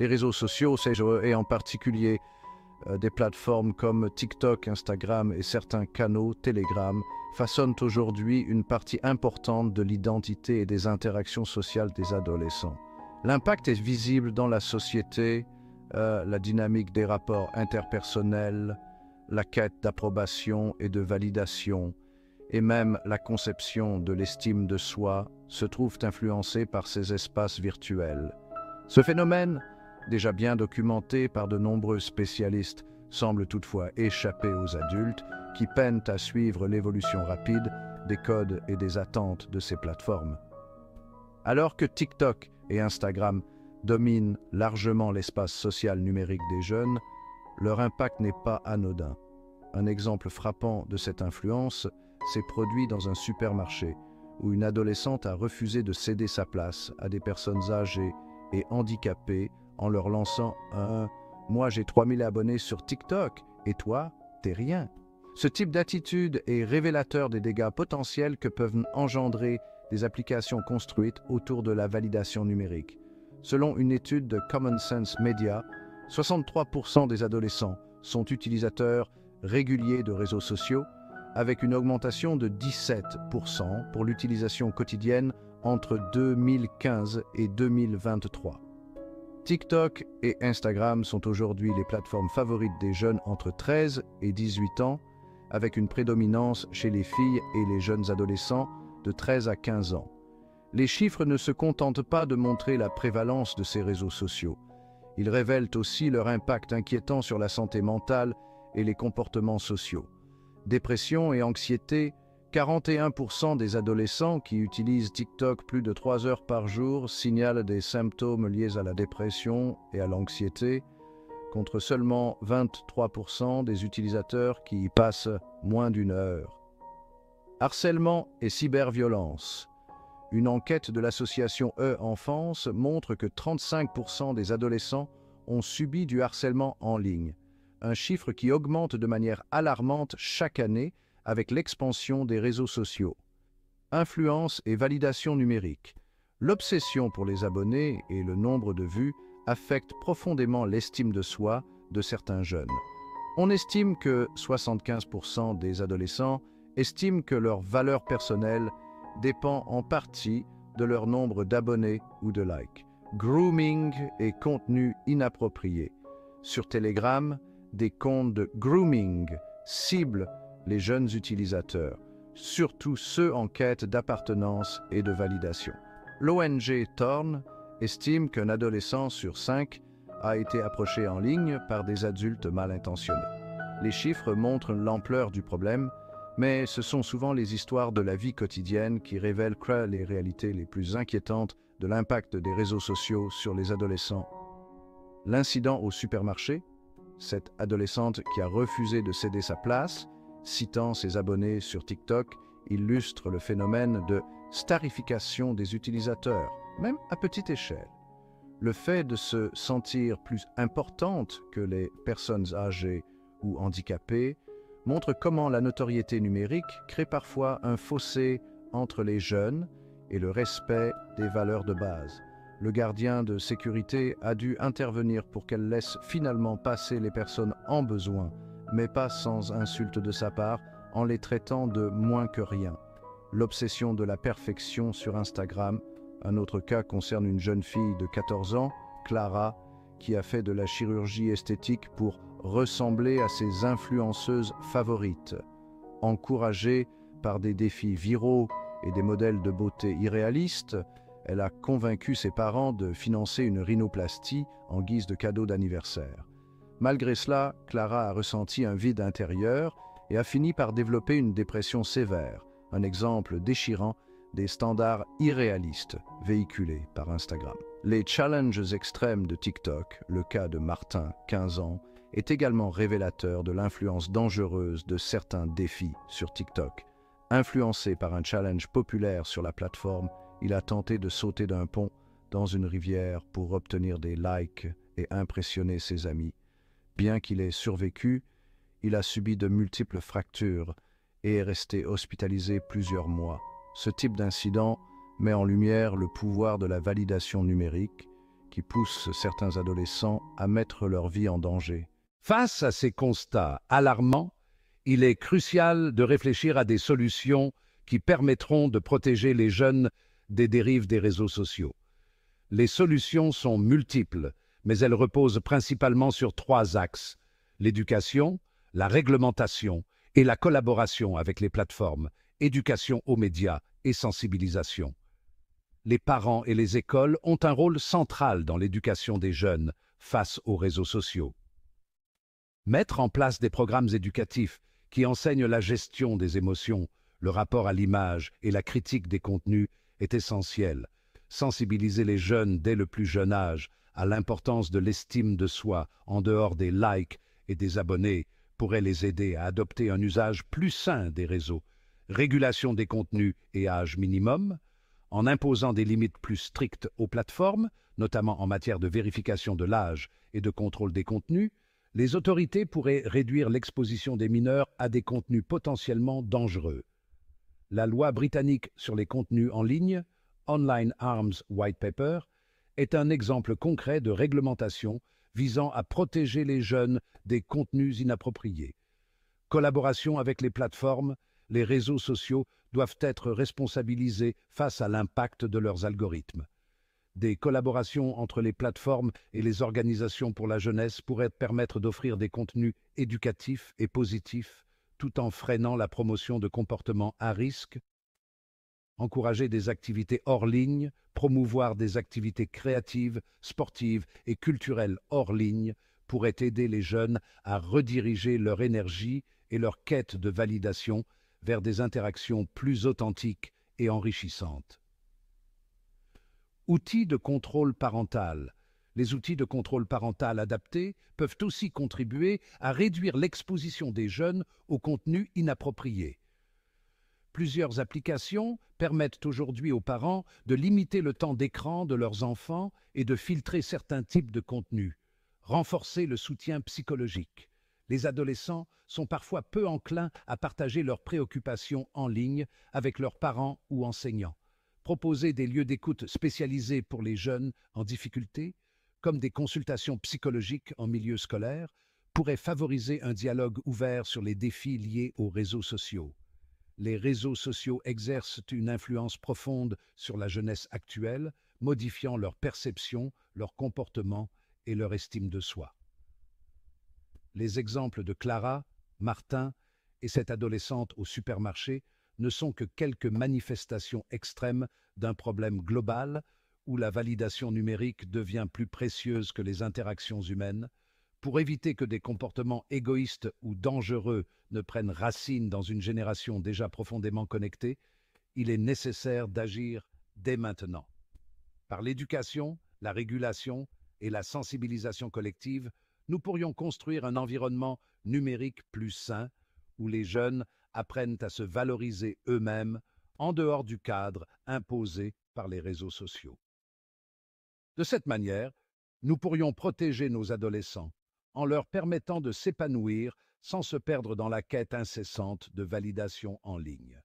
Les réseaux sociaux, et en particulier des plateformes comme TikTok, Instagram et certains canaux Telegram, façonnent aujourd'hui une partie importante de l'identité et des interactions sociales des adolescents. L'impact est visible dans la société, la dynamique des rapports interpersonnels, la quête d'approbation et de validation, et même la conception de l'estime de soi se trouvent influencés par ces espaces virtuels. Ce phénomène, déjà bien documenté par de nombreux spécialistes, semble toutefois échapper aux adultes qui peinent à suivre l'évolution rapide des codes et des attentes de ces plateformes. Alors que TikTok et Instagram dominent largement l'espace social numérique des jeunes, leur impact n'est pas anodin. Un exemple frappant de cette influence s'est produit dans un supermarché où une adolescente a refusé de céder sa place à des personnes âgées et handicapées en leur lançant un « Moi j'ai 3000 abonnés sur TikTok et toi, t'es rien ». Ce type d'attitude est révélateur des dégâts potentiels que peuvent engendrer des applications construites autour de la validation numérique. Selon une étude de Common Sense Media, 63% des adolescents sont utilisateurs réguliers de réseaux sociaux, avec une augmentation de 17% pour l'utilisation quotidienne entre 2015 et 2023. TikTok et Instagram sont aujourd'hui les plateformes favorites des jeunes entre 13 et 18 ans, avec une prédominance chez les filles et les jeunes adolescents de 13 à 15 ans. Les chiffres ne se contentent pas de montrer la prévalence de ces réseaux sociaux. Ils révèlent aussi leur impact inquiétant sur la santé mentale et les comportements sociaux. Dépression et anxiété, 41% des adolescents qui utilisent TikTok plus de 3 heures par jour signalent des symptômes liés à la dépression et à l'anxiété, contre seulement 23% des utilisateurs qui y passent moins d'1 heure. Harcèlement et cyberviolence. Une enquête de l'association E-Enfance montre que 35% des adolescents ont subi du harcèlement en ligne, un chiffre qui augmente de manière alarmante chaque année avec l'expansion des réseaux sociaux. Influence et validation numérique. L'obsession pour les abonnés et le nombre de vues affectent profondément l'estime de soi de certains jeunes. On estime que 75% des adolescents estiment que leur valeur personnelle dépend en partie de leur nombre d'abonnés ou de likes. Grooming et contenu inapproprié. Sur Telegram, des comptes de grooming ciblent les jeunes utilisateurs, surtout ceux en quête d'appartenance et de validation. L'ONG Thorn estime qu'un adolescent sur 5 a été approché en ligne par des adultes mal intentionnés. Les chiffres montrent l'ampleur du problème, mais ce sont souvent les histoires de la vie quotidienne qui révèlent les réalités les plus inquiétantes de l'impact des réseaux sociaux sur les adolescents. L'incident au supermarché, cette adolescente qui a refusé de céder sa place, citant ses abonnés sur TikTok, illustre le phénomène de starification des utilisateurs, même à petite échelle. Le fait de se sentir plus importante que les personnes âgées ou handicapées montre comment la notoriété numérique crée parfois un fossé entre les jeunes et le respect des valeurs de base. Le gardien de sécurité a dû intervenir pour qu'elle laisse finalement passer les personnes en besoin, mais pas sans insulte de sa part, en les traitant de moins que rien. L'obsession de la perfection sur Instagram. Un autre cas concerne une jeune fille de 14 ans, Clara, qui a fait de la chirurgie esthétique pour ressembler à ses influenceuses favorites. Encouragée par des défis viraux et des modèles de beauté irréalistes, elle a convaincu ses parents de financer une rhinoplastie en guise de cadeau d'anniversaire. Malgré cela, Clara a ressenti un vide intérieur et a fini par développer une dépression sévère, un exemple déchirant des standards irréalistes véhiculés par Instagram. Les challenges extrêmes de TikTok, le cas de Martin, 15 ans, est également révélateur de l'influence dangereuse de certains défis sur TikTok. Influencé par un challenge populaire sur la plateforme, il a tenté de sauter d'un pont dans une rivière pour obtenir des likes et impressionner ses amis. Bien qu'il ait survécu, il a subi de multiples fractures et est resté hospitalisé plusieurs mois. Ce type d'incident met en lumière le pouvoir de la validation numérique qui poussent certains adolescents à mettre leur vie en danger. Face à ces constats alarmants, il est crucial de réfléchir à des solutions qui permettront de protéger les jeunes des dérives des réseaux sociaux. Les solutions sont multiples, mais elles reposent principalement sur 3 axes: l'éducation, la réglementation et la collaboration avec les plateformes, éducation aux médias et sensibilisation. Les parents et les écoles ont un rôle central dans l'éducation des jeunes face aux réseaux sociaux. Mettre en place des programmes éducatifs qui enseignent la gestion des émotions, le rapport à l'image et la critique des contenus est essentiel. Sensibiliser les jeunes dès le plus jeune âge à l'importance de l'estime de soi en dehors des likes et des abonnés pourrait les aider à adopter un usage plus sain des réseaux. Régulation des contenus et âge minimum, en imposant des limites plus strictes aux plateformes, notamment en matière de vérification de l'âge et de contrôle des contenus, les autorités pourraient réduire l'exposition des mineurs à des contenus potentiellement dangereux. La loi britannique sur les contenus en ligne, Online Arms White Paper, est un exemple concret de réglementation visant à protéger les jeunes des contenus inappropriés. Collaboration avec les plateformes, les réseaux sociaux doivent être responsabilisés face à l'impact de leurs algorithmes. Des collaborations entre les plateformes et les organisations pour la jeunesse pourraient permettre d'offrir des contenus éducatifs et positifs, tout en freinant la promotion de comportements à risque. Encourager des activités hors ligne, promouvoir des activités créatives, sportives et culturelles hors ligne pourrait aider les jeunes à rediriger leur énergie et leur quête de validation vers des interactions plus authentiques et enrichissantes. Outils de contrôle parental. Les outils de contrôle parental adaptés peuvent aussi contribuer à réduire l'exposition des jeunes aux contenus inappropriés. Plusieurs applications permettent aujourd'hui aux parents de limiter le temps d'écran de leurs enfants et de filtrer certains types de contenus. Renforcer le soutien psychologique. Les adolescents sont parfois peu enclins à partager leurs préoccupations en ligne avec leurs parents ou enseignants. Proposer des lieux d'écoute spécialisés pour les jeunes en difficulté, comme des consultations psychologiques en milieu scolaire, pourrait favoriser un dialogue ouvert sur les défis liés aux réseaux sociaux. Les réseaux sociaux exercent une influence profonde sur la jeunesse actuelle, modifiant leur perception, leur comportement et leur estime de soi. Les exemples de Clara, Martin et cette adolescente au supermarché ne sont que quelques manifestations extrêmes d'un problème global où la validation numérique devient plus précieuse que les interactions humaines. Pour éviter que des comportements égoïstes ou dangereux ne prennent racine dans une génération déjà profondément connectée, il est nécessaire d'agir dès maintenant. Par l'éducation, la régulation et la sensibilisation collective, nous pourrions construire un environnement numérique plus sain où les jeunes apprennent à se valoriser eux-mêmes en dehors du cadre imposé par les réseaux sociaux. De cette manière, nous pourrions protéger nos adolescents en leur permettant de s'épanouir sans se perdre dans la quête incessante de validation en ligne.